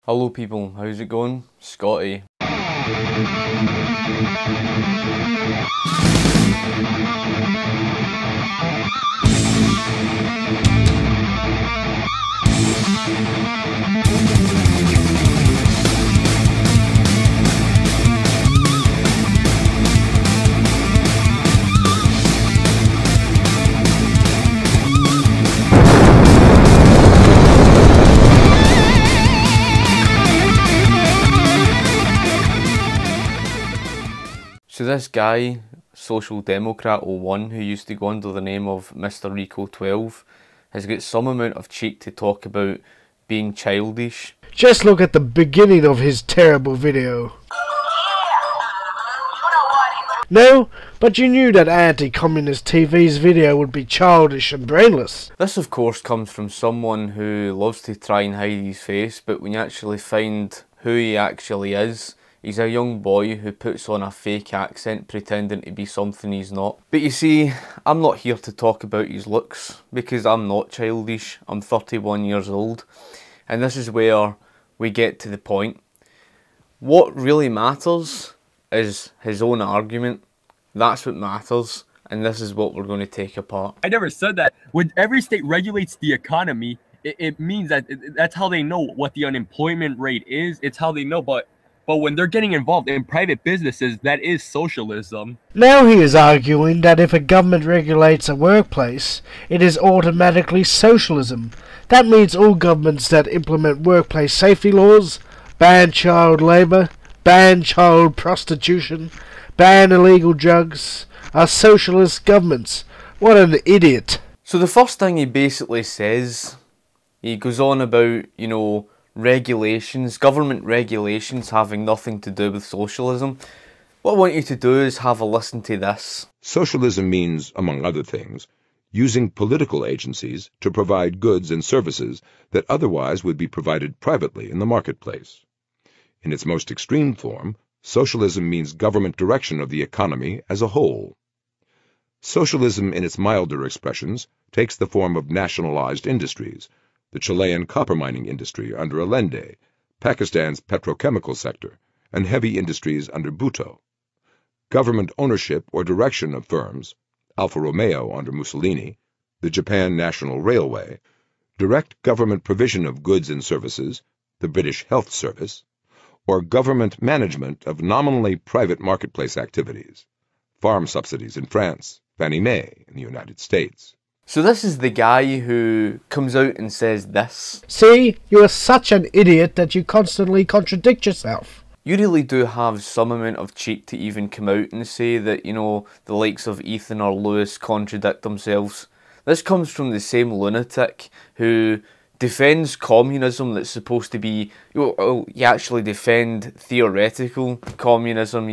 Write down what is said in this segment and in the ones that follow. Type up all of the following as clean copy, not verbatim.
Hello people, how's it going? Scotty. So this guy, M-SocialDemocrat01, who used to go under the name of Mr. Rico12, has got some amount of cheek to talk about being childish. Just look at the beginning of his terrible video. No, but you knew that anti-communist TV's video would be childish and brainless. This of course comes from someone who loves to try and hide his face, but when you actually find who he actually is, he's a young boy who puts on a fake accent pretending to be something he's not. But you see, I'm not here to talk about his looks because I'm not childish. I'm 31 years old. And this is where we get to the point. What really matters is his own argument. That's what matters. And this is what we're going to take apart. I never said that. When every state regulates the economy, it means that that's how they know what the unemployment rate is. It's how they know, but when they're getting involved in private businesses, that is socialism. Now he is arguing that if a government regulates a workplace, it is automatically socialism. That means all governments that implement workplace safety laws, ban child labour, ban child prostitution, ban illegal drugs, are socialist governments. What an idiot. So the first thing he basically says, he goes on about, regulations, government regulations having nothing to do with socialism. What I want you to do is have a listen to this. Socialism means, among other things, using political agencies to provide goods and services that otherwise would be provided privately in the marketplace. In its most extreme form, socialism means government direction of the economy as a whole. Socialism in its milder expressions takes the form of nationalized industries, the Chilean copper mining industry under Allende, Pakistan's petrochemical sector, and heavy industries under Bhutto. Government ownership or direction of firms, Alfa Romeo under Mussolini, the Japan National Railway, direct government provision of goods and services, the British Health Service, or government management of nominally private marketplace activities, farm subsidies in France, Fannie Mae in the United States. So this is the guy who comes out and says this. See, you are such an idiot that you constantly contradict yourself. You really do have some amount of cheek to even come out and say that, the likes of Ethan or Lewis contradict themselves. This comes from the same lunatic who defends communism that's supposed to be, you actually defend theoretical communism,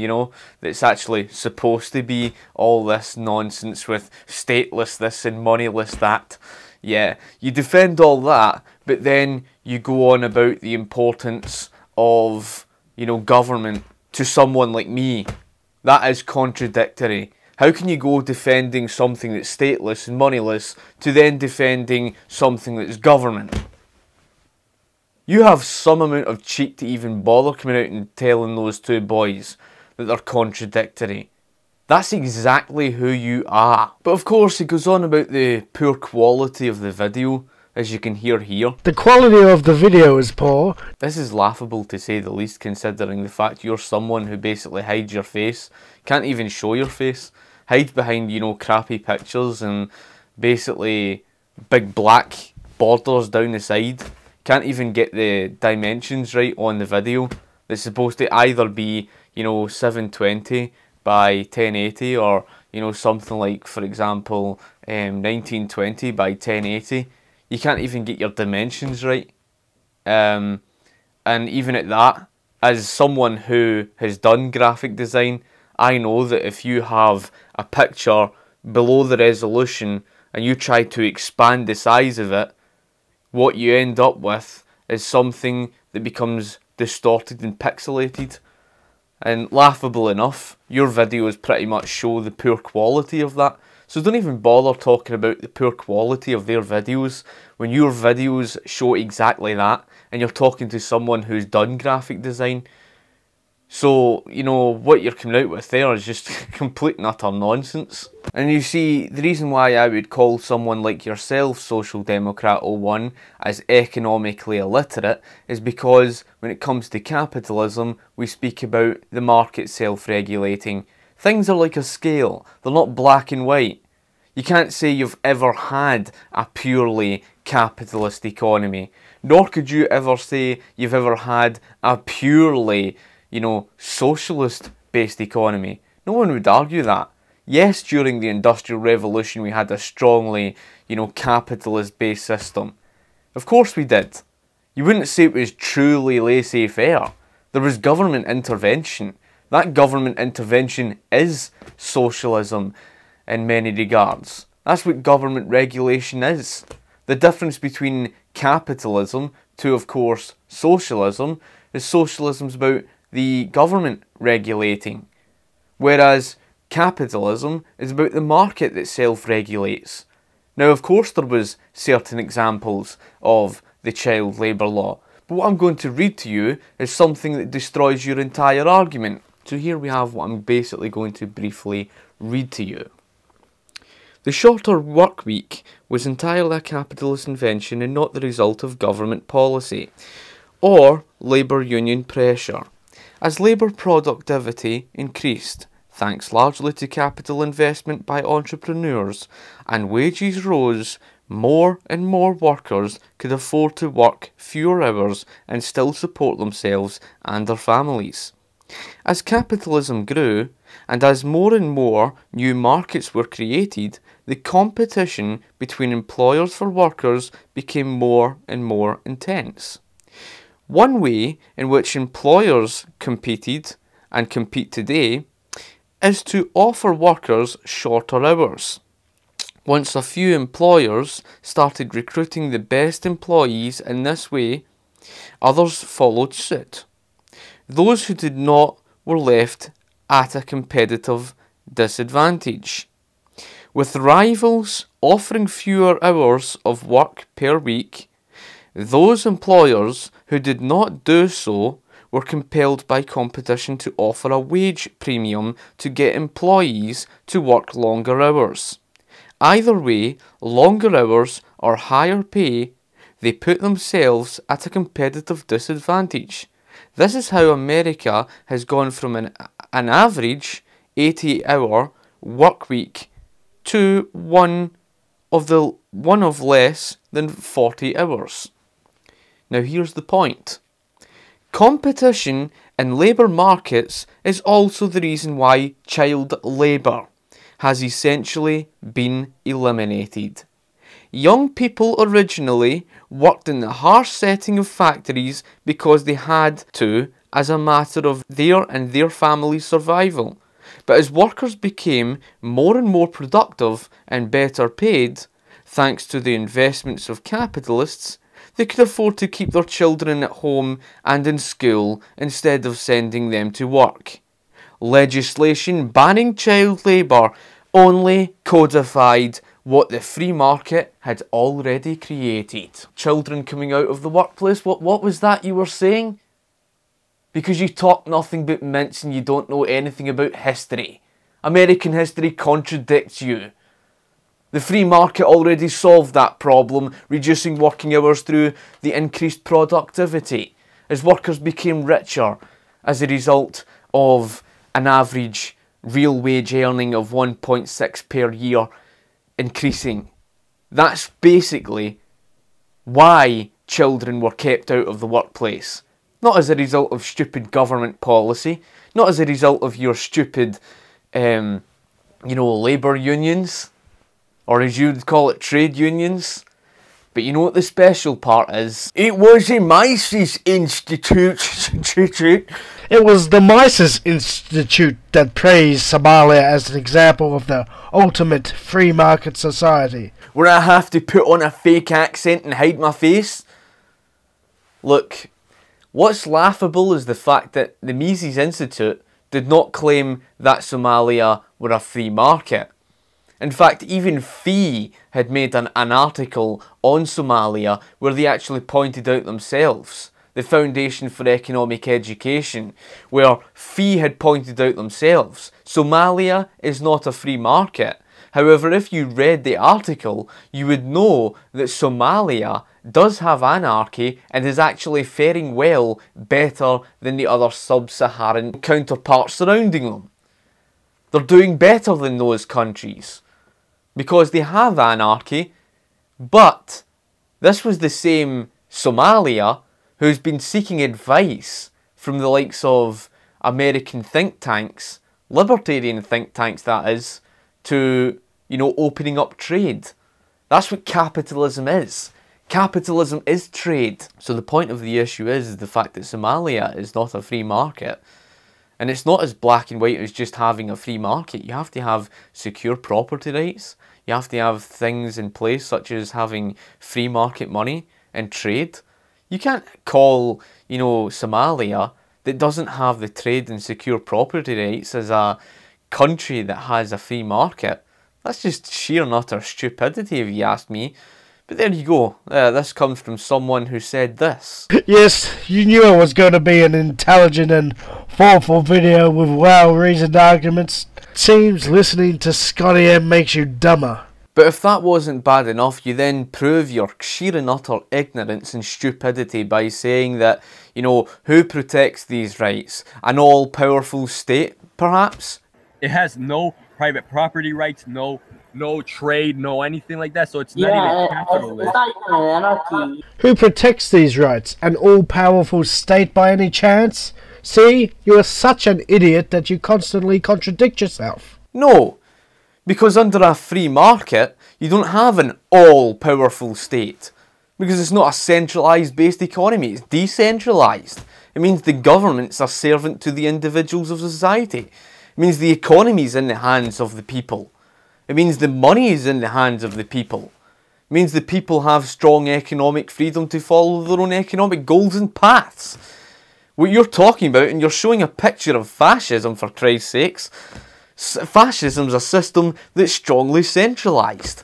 that's actually supposed to be all this nonsense with stateless this and moneyless that. Yeah, you defend all that, but then you go on about the importance of, government to someone like me. That is contradictory. How can you go defending something that's stateless and moneyless to then defending something that's government? You have some amount of cheek to even bother coming out and telling those two boys that they're contradictory. That's exactly who you are. But of course it goes on about the poor quality of the video, as you can hear here. The quality of the video is poor. This is laughable to say the least, considering the fact you're someone who basically hides your face, can't even show your face, hides behind, crappy pictures and basically big black borders down the side. Can't even get the dimensions right on the video. It's supposed to either be, 720 by 1080 or, something like, for example, 1920 by 1080. You can't even get your dimensions right. And even at that, as someone who has done graphic design, I know that if you have a picture below the resolution and you try to expand the size of it, what you end up with is something that becomes distorted and pixelated. And laughable enough, your videos pretty much show the poor quality of that. So don't even bother talking about the poor quality of their videos when your videos show exactly that, and you're talking to someone who's done graphic design. So, you know, what you're coming out with there is just complete and utter nonsense. And you see, the reason why I would call someone like yourself, SocialDemocrat01, as economically illiterate is because when it comes to capitalism, we speak about the market self-regulating. Things are like a scale, they're not black and white. You can't say you've ever had a purely capitalist economy, nor could you ever say you've ever had a purely, you know, socialist-based economy. No one would argue that. Yes, during the Industrial Revolution we had a strongly, you know, capitalist-based system. Of course we did. You wouldn't say it was truly laissez-faire. There was government intervention. That government intervention is socialism in many regards. That's what government regulation is. The difference between capitalism to, of course, socialism is socialism's about the government regulating, whereas capitalism is about the market that self-regulates. Now, of course, there was certain examples of the child labour law, but what I'm going to read to you is something that destroys your entire argument. So here we have what I'm basically going to briefly read to you. The shorter work week was entirely a capitalist invention and not the result of government policy or labour union pressure. As labour productivity increased, thanks largely to capital investment by entrepreneurs, and wages rose, more and more workers could afford to work fewer hours and still support themselves and their families. As capitalism grew, and as more and more new markets were created, the competition between employers for workers became more and more intense. One way in which employers competed, and compete today, is to offer workers shorter hours. Once a few employers started recruiting the best employees in this way, others followed suit. Those who did not were left at a competitive disadvantage. With rivals offering fewer hours of work per week, those employers who did not do so were compelled by competition to offer a wage premium to get employees to work longer hours. Either way, longer hours or higher pay, they put themselves at a competitive disadvantage. This is how America has gone from an average 80-hour work week to one of less than 40 hours. Now here's the point. Competition in labour markets is also the reason why child labour has essentially been eliminated. Young people originally worked in the harsh setting of factories because they had to, as a matter of their and their family's survival. But as workers became more and more productive and better paid, thanks to the investments of capitalists, they could afford to keep their children at home and in school instead of sending them to work. Legislation banning child labour only codified what the free market had already created. Children coming out of the workplace, what was that you were saying? Because you talk nothing but mince and you don't know anything about history. American history contradicts you. The free market already solved that problem, reducing working hours through the increased productivity, as workers became richer as a result of an average real wage earning of 1.6 per year increasing. That's basically why children were kept out of the workplace. Not as a result of stupid government policy, not as a result of your stupid, labour unions, or as you'd call it, trade unions. But you know what the special part is? It was a Mises Institute. It was the Mises Institute that praised Somalia as an example of the ultimate free market society. Where I have to put on a fake accent and hide my face? Look, what's laughable is the fact that the Mises Institute did not claim that Somalia were a free market. In fact, even FEE had made an article on Somalia where they actually pointed out themselves, the Foundation for Economic Education, where FEE had pointed out themselves, Somalia is not a free market. However, if you read the article, you would know that Somalia does have anarchy and is actually faring well, better than the other sub-Saharan counterparts surrounding them. They're doing better than those countries because they have anarchy, but this was the same Somalia who's been seeking advice from the likes of American think tanks, libertarian think tanks that is, to, opening up trade. That's what capitalism is. Capitalism is trade. So the point of the issue is the fact that Somalia is not a free market. And it's not as black and white as just having a free market. You have to have secure property rights. You have to have things in place such as having free market money and trade. You can't call, Somalia that doesn't have the trade and secure property rights as a country that has a free market. That's just sheer and utter stupidity if you ask me. But there you go. This comes from someone who said this. Yes, you knew it was going to be an intelligent and thoughtful video with well-reasoned arguments. Seems listening to Scotty M makes you dumber. But if that wasn't bad enough, you then prove your sheer and utter ignorance and stupidity by saying that, who protects these rights? An all-powerful state, perhaps? It has no private property rights, no trade, no anything like that, so it's not even capitalist. It's not even anarchy. Who protects these rights? An all-powerful state by any chance? See, you are such an idiot that you constantly contradict yourself. No, because under a free market, you don't have an all-powerful state. Because it's not a centralised based economy, it's decentralised. It means the governments are servant to the individuals of society. It means the economy is in the hands of the people. It means the money is in the hands of the people. It means the people have strong economic freedom to follow their own economic goals and paths. What you're talking about, and you're showing a picture of fascism for Christ's sakes. Fascism's a system that's strongly centralised.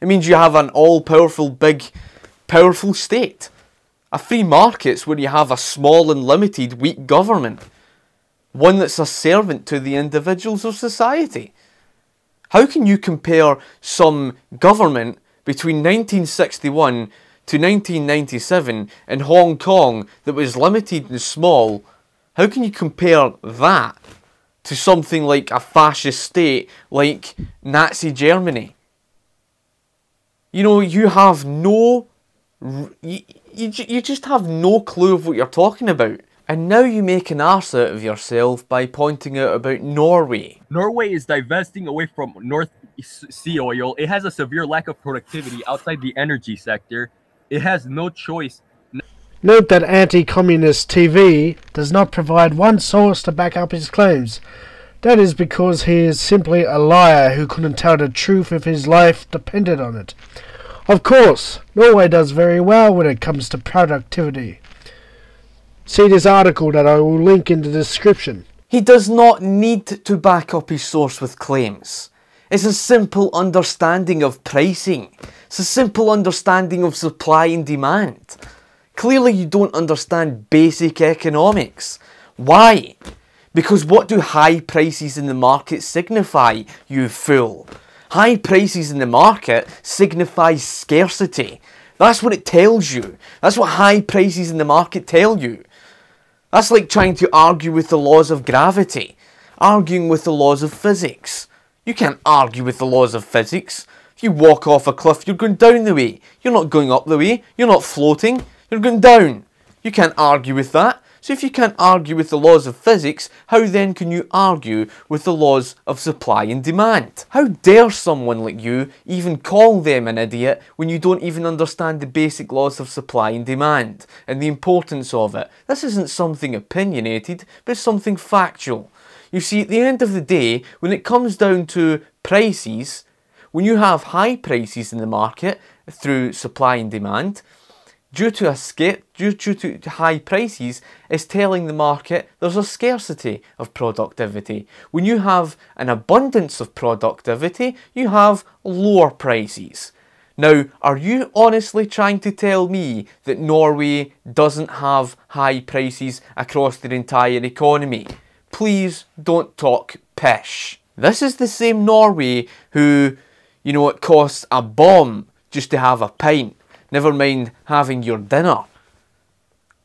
It means you have an all-powerful, big, powerful state. A free market's where you have a small and limited, weak government. One that's a servant to the individuals of society. How can you compare some government between 1961 to 1997 in Hong Kong that was limited and small? How can you compare that to something like a fascist state like Nazi Germany? You have no... You just have no clue of what you're talking about. And now you make an arse out of yourself by pointing out about Norway. Norway is divesting away from North Sea oil. It has a severe lack of productivity outside the energy sector. It has no choice. Note that anti-communist TV does not provide one source to back up his claims. That is because he is simply a liar who couldn't tell the truth if his life depended on it. Of course, Norway does very well when it comes to productivity. See this article that I will link in the description. He does not need to back up his source with claims. It's a simple understanding of pricing. It's a simple understanding of supply and demand. Clearly you don't understand basic economics. Why? Because what do high prices in the market signify, you fool? High prices in the market signify scarcity. That's what it tells you. That's what high prices in the market tell you. That's like trying to argue with the laws of gravity, arguing with the laws of physics. You can't argue with the laws of physics. If you walk off a cliff, you're going down the way. You're not going up the way. You're not floating. You're going down. You can't argue with that. So if you can't argue with the laws of physics, how then can you argue with the laws of supply and demand? How dare someone like you even call them an idiot when you don't even understand the basic laws of supply and demand and the importance of it? This isn't something opinionated, but it's something factual. You see, at the end of the day, when it comes down to prices, when you have high prices in the market through supply and demand, due to high prices, is telling the market there's a scarcity of productivity. When you have an abundance of productivity, you have lower prices. Now, are you honestly trying to tell me that Norway doesn't have high prices across their entire economy? Please don't talk pish. This is the same Norway who, you know, it costs a bomb just to have a pint. Never mind having your dinner.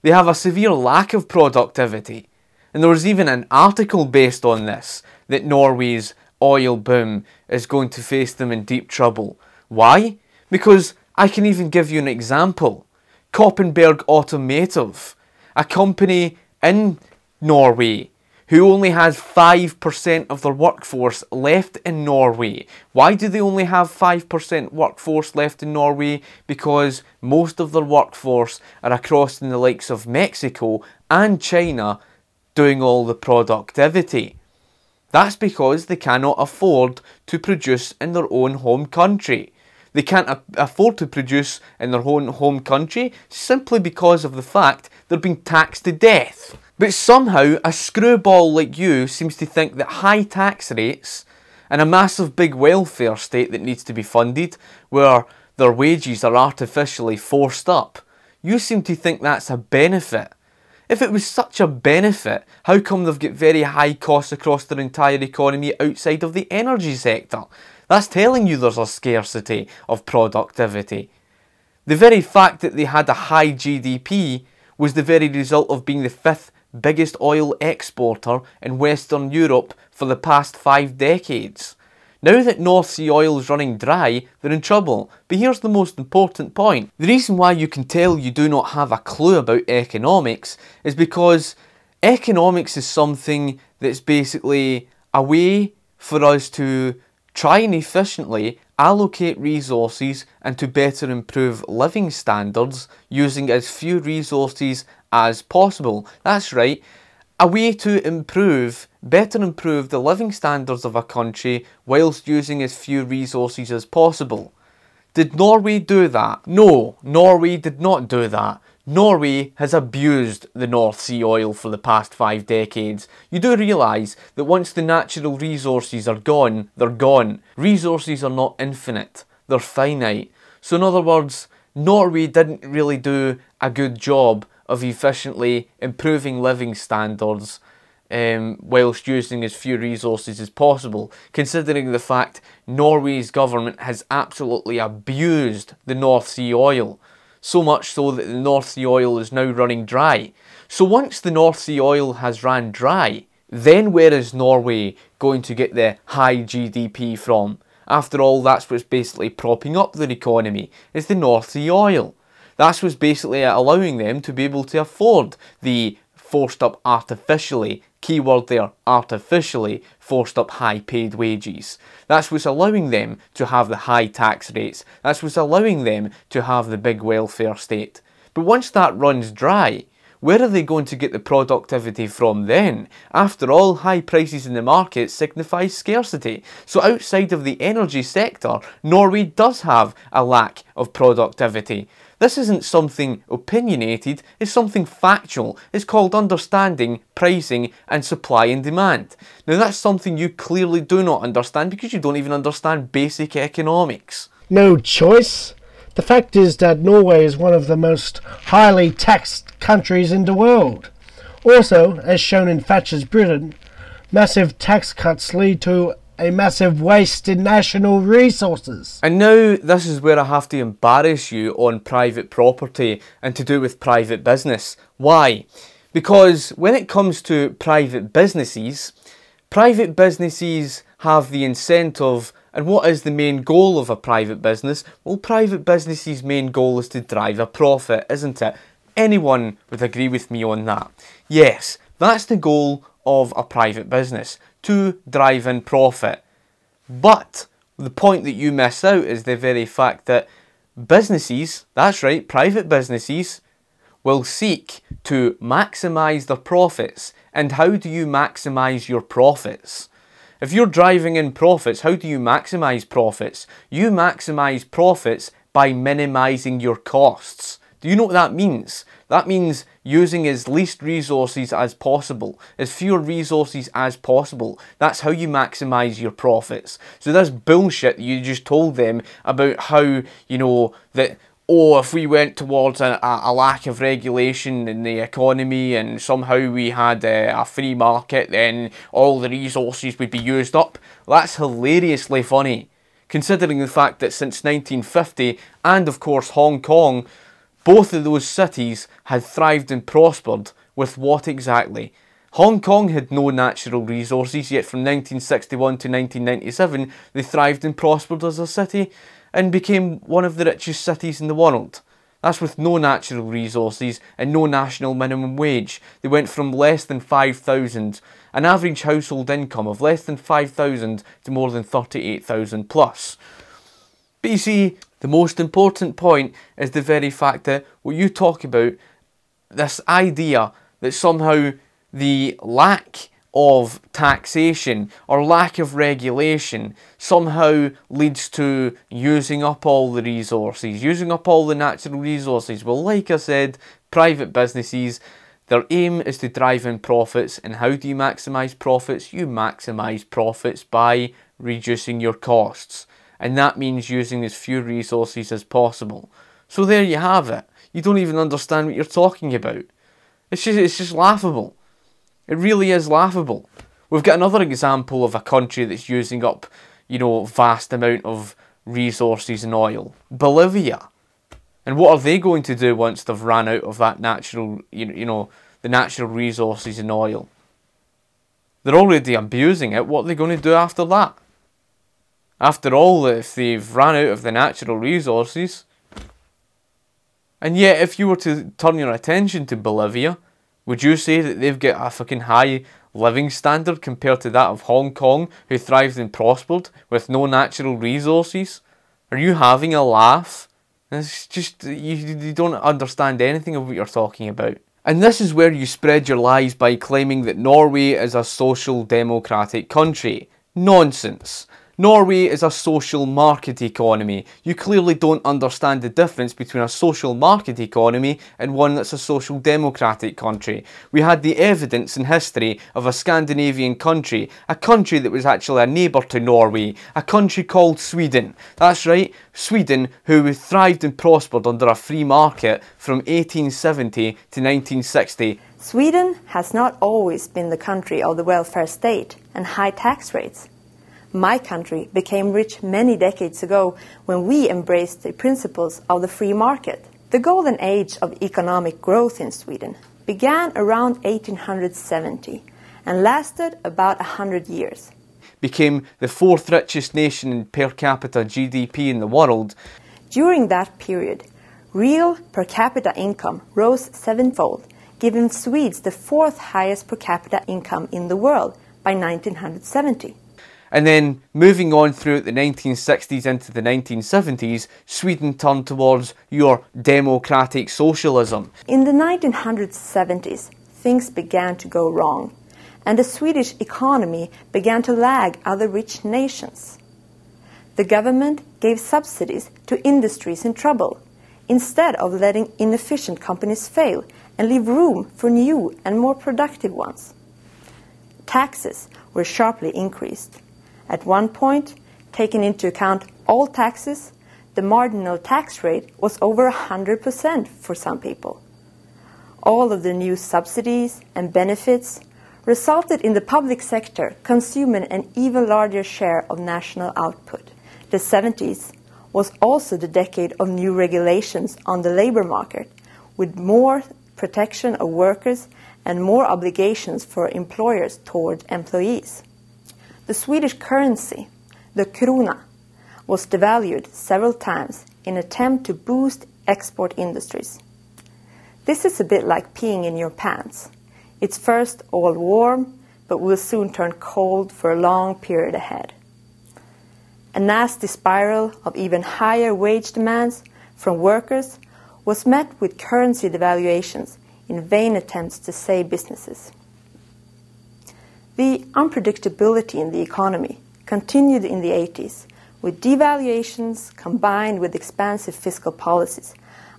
They have a severe lack of productivity. And there was even an article based on this, that Norway's oil boom is going to face them in deep trouble. Why? Because I can even give you an example. Koppenberg Automotive, a company in Norway who only has 5% of their workforce left in Norway. Why do they only have 5% workforce left in Norway? Because most of their workforce are across in the likes of Mexico and China doing all the productivity. That's because they cannot afford to produce in their own home country. They can't afford to produce in their own home country simply because of the fact they're being taxed to death. But somehow a screwball like you seems to think that high tax rates and a massive big welfare state that needs to be funded, where their wages are artificially forced up, you seem to think that's a benefit. If it was such a benefit, how come they've got very high costs across their entire economy outside of the energy sector? That's telling you there's a scarcity of productivity. The very fact that they had a high GDP was the very result of being the 5th biggest oil exporter in Western Europe for the past 5 decades. Now that North Sea oil is running dry, they're in trouble. But here's the most important point. The reason why you can tell you do not have a clue about economics is because economics is something that's basically a way for us to try and efficiently allocate resources and to better improve living standards using as few resources as possible. That's right, a way to better improve the living standards of a country whilst using as few resources as possible. Did Norway do that? No, Norway did not do that. Norway has abused the North Sea oil for the past 5 decades. You do realise that once the natural resources are gone, they're gone. Resources are not infinite, they're finite. So in other words, Norway didn't really do a good job of efficiently improving living standards whilst using as few resources as possible, considering the fact Norway's government has absolutely abused the North Sea oil. So much so that the North Sea oil is now running dry. So once the North Sea oil has ran dry, then where is Norway going to get the high GDP from? After all, that's what's basically propping up their economy, is the North Sea oil. That's what's basically allowing them to be able to afford the forced up artificially, keyword there, artificially forced up high paid wages. That's what's allowing them to have the high tax rates. That's what's allowing them to have the big welfare state. But once that runs dry, where are they going to get the productivity from then? After all, high prices in the market signify scarcity. So outside of the energy sector, Norway does have a lack of productivity. This isn't something opinionated, it's something factual. It's called understanding, pricing and supply and demand. Now that's something you clearly do not understand because you don't even understand basic economics. No choice. The fact is that Norway is one of the most highly taxed countries in the world. Also, as shown in Thatcher's Britain, massive tax cuts lead to a massive waste in national resources. And now this is where I have to embarrass you on private property and to do with private business. Why? Because when it comes to private businesses have the incentive. And what is the main goal of a private business? Well, private businesses' main goal is to drive a profit, isn't it? Anyone would agree with me on that. Yes, that's the goal of a private business, to drive in profit. But the point that you miss out is the very fact that businesses, that's right, private businesses, will seek to maximise their profits. And how do you maximise your profits? If you're driving in profits, how do you maximise profits? You maximise profits by minimising your costs. Do you know what that means? That means using as least resources as possible, as fewer resources as possible. That's how you maximise your profits. So this bullshit you just told them about how, you know, that, oh, if we went towards a lack of regulation in the economy and somehow we had a free market, then all the resources would be used up. That's hilariously funny, considering the fact that since 1950, and of course Hong Kong, both of those cities had thrived and prospered with what exactly? Hong Kong had no natural resources, yet from 1961 to 1997 they thrived and prospered as a city and became one of the richest cities in the world. That's with no natural resources and no national minimum wage. They went from less than 5,000, an average household income of less than 5,000 to more than 38,000 plus. But you see, the most important point is the very fact that what you talk about, this idea that somehow the lack of taxation or lack of regulation somehow leads to using up all the resources, using up all the natural resources. Well, like I said, private businesses, their aim is to drive in profits. And how do you maximise profits? You maximise profits by reducing your costs. And that means using as few resources as possible. So there you have it. You don't even understand what you're talking about. It's just laughable. It really is laughable. We've got another example of a country that's using up, you know, vast amount of resources and oil. Bolivia. And what are they going to do once they've ran out of that natural, you know, the natural resources and oil? They're already abusing it. What are they going to do after that? After all, if they've ran out of the natural resources. And yet, if you were to turn your attention to Bolivia, would you say that they've got a fucking high living standard compared to that of Hong Kong, who thrived and prospered with no natural resources? Are you having a laugh? It's just, you don't understand anything of what you're talking about. And this is where you spread your lies by claiming that Norway is a social democratic country. Nonsense. Norway is a social market economy. You clearly don't understand the difference between a social market economy and one that's a social democratic country. We had the evidence in history of a Scandinavian country, a country that was actually a neighbour to Norway, a country called Sweden. That's right, Sweden, who thrived and prospered under a free market from 1870 to 1960. Sweden has not always been the country of the welfare state and high tax rates. My country became rich many decades ago when we embraced the principles of the free market. The golden age of economic growth in Sweden began around 1870 and lasted about 100 years. Became the fourth richest nation in per capita GDP in the world. During that period, real per capita income rose sevenfold, giving Swedes the fourth highest per capita income in the world by 1970. And then, moving on throughout the 1960s into the 1970s, Sweden turned towards your democratic socialism. In the 1970s, things began to go wrong, and the Swedish economy began to lag other rich nations. The government gave subsidies to industries in trouble, instead of letting inefficient companies fail and leave room for new and more productive ones. Taxes were sharply increased. At one point, taking into account all taxes, the marginal tax rate was over 100% for some people. All of the new subsidies and benefits resulted in the public sector consuming an even larger share of national output. The 70s was also the decade of new regulations on the labor market, with more protection of workers and more obligations for employers toward employees. The Swedish currency, the krona, was devalued several times in an attempt to boost export industries. This is a bit like peeing in your pants. It's first all warm, but will soon turn cold for a long period ahead. A nasty spiral of even higher wage demands from workers was met with currency devaluations in vain attempts to save businesses. The unpredictability in the economy continued in the 80s, with devaluations combined with expansive fiscal policies,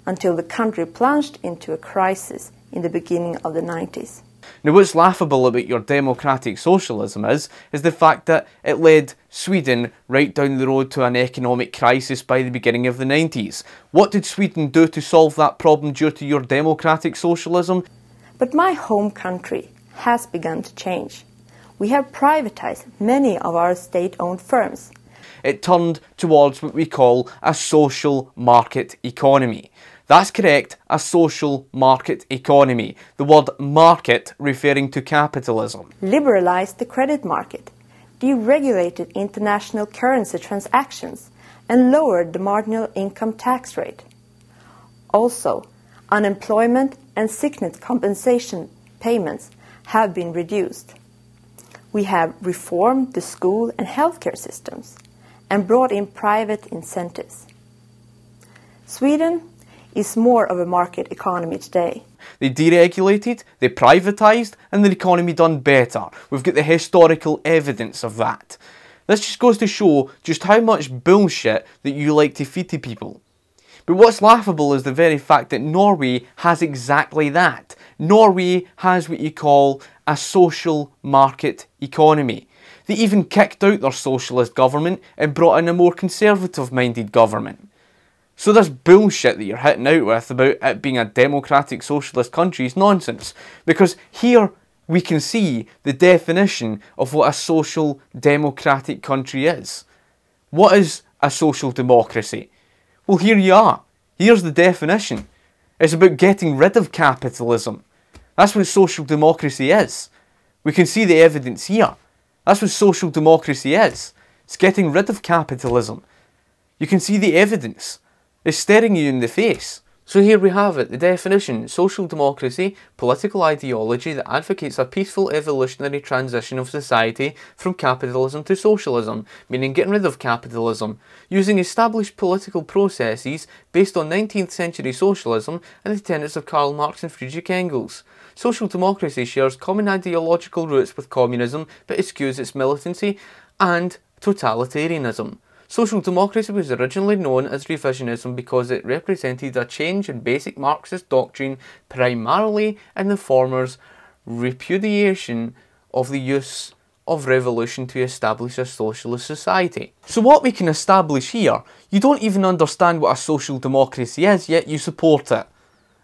until the country plunged into a crisis in the beginning of the 90s. Now, what's laughable about your democratic socialism is the fact that it led Sweden right down the road to an economic crisis by the beginning of the 90s. What did Sweden do to solve that problem due to your democratic socialism? But my home country has begun to change. We have privatized many of our state-owned firms. It turned towards what we call a social market economy. That's correct, a social market economy. The word market referring to capitalism. Liberalized the credit market, deregulated international currency transactions, and lowered the marginal income tax rate. Also, unemployment and sickness compensation payments have been reduced. We have reformed the school and healthcare systems and brought in private incentives. Sweden is more of a market economy today. They deregulated, they privatised, and the economy done better. We've got the historical evidence of that. This just goes to show just how much bullshit that you like to feed to people. But what's laughable is the very fact that Norway has exactly that. Norway has what you call a social market economy. They even kicked out their socialist government and brought in a more conservative-minded government. So this bullshit that you're hitting out with about it being a democratic socialist country is nonsense. Because here we can see the definition of what a social democratic country is. What is a social democracy? Well, here you are. Here's the definition. It's about getting rid of capitalism. That's what social democracy is. We can see the evidence here. That's what social democracy is. It's getting rid of capitalism. You can see the evidence. It's staring you in the face. So here we have it, the definition. Social democracy, political ideology that advocates a peaceful evolutionary transition of society from capitalism to socialism, meaning getting rid of capitalism, using established political processes based on 19th century socialism and the tenets of Karl Marx and Friedrich Engels. Social democracy shares common ideological roots with communism, but eschews its militancy and totalitarianism. Social democracy was originally known as revisionism because it represented a change in basic Marxist doctrine, primarily in the former's repudiation of the use of revolution to establish a socialist society. So what we can establish here, you don't even understand what a social democracy is, yet you support it.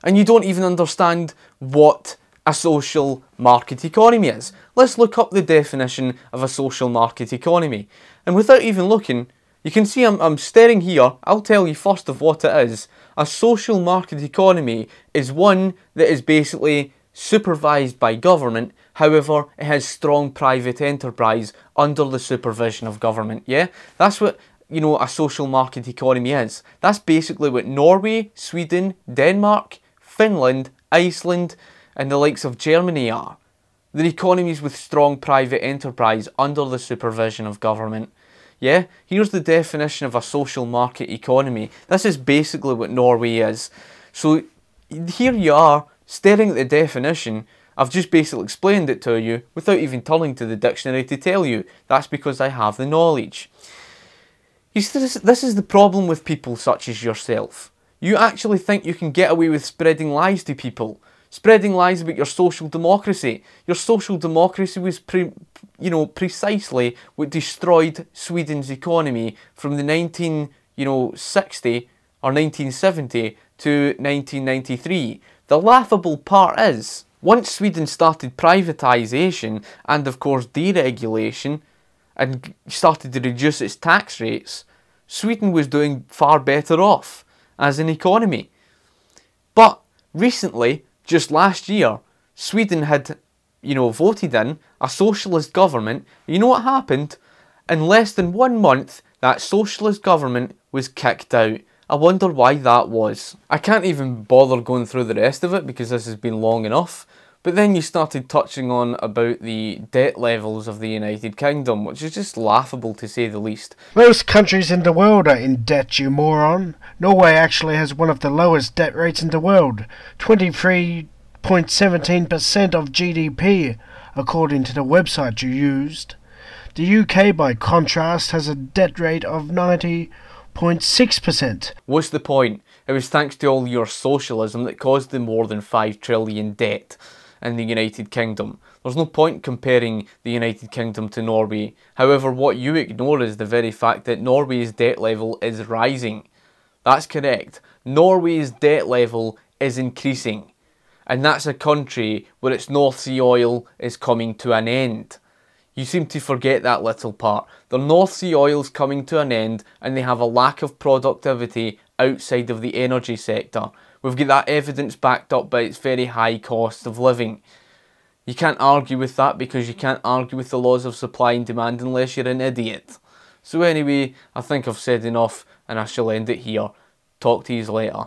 And you don't even understand what a social market economy is. Let's look up the definition of a social market economy. And without even looking, you can see I'm staring here. I'll tell you first of what it is. A social market economy is one that is basically supervised by government. However, it has strong private enterprise under the supervision of government. Yeah, that's what, you know, a social market economy is. That's basically what Norway, Sweden, Denmark, Finland, Iceland, and the likes of Germany are. They're economies with strong private enterprise under the supervision of government. Yeah, here's the definition of a social market economy. This is basically what Norway is. So here you are, staring at the definition. I've just basically explained it to you without even turning to the dictionary to tell you. That's because I have the knowledge. You see, this is the problem with people such as yourself. You actually think you can get away with spreading lies to people. Spreading lies about your social democracy. Your social democracy was precisely what destroyed Sweden's economy from the 1960 or 1970 to 1993. The laughable part is, once Sweden started privatisation and of course deregulation and started to reduce its tax rates, Sweden was doing far better off as an economy. But recently, just last year, Sweden had, voted in a socialist government. You know what happened? In less than 1 month, that socialist government was kicked out. I wonder why that was. I can't even bother going through the rest of it because this has been long enough. But then you started touching on about the debt levels of the United Kingdom, which is just laughable to say the least. Most countries in the world are in debt, you moron. Norway actually has one of the lowest debt rates in the world, 23.17% of GDP, according to the website you used. The UK, by contrast, has a debt rate of 90.6%. What's the point? It was thanks to all your socialism that caused the more than 5 trillion debt in the United Kingdom. There's no point comparing the United Kingdom to Norway. However, what you ignore is the very fact that Norway's debt level is rising. That's correct. Norway's debt level is increasing. And that's a country where its North Sea oil is coming to an end. You seem to forget that little part. The North Sea oil is coming to an end and they have a lack of productivity outside of the energy sector. We've got that evidence backed up by its very high cost of living. You can't argue with that because you can't argue with the laws of supply and demand unless you're an idiot. So anyway, I think I've said enough and I shall end it here. Talk to you later.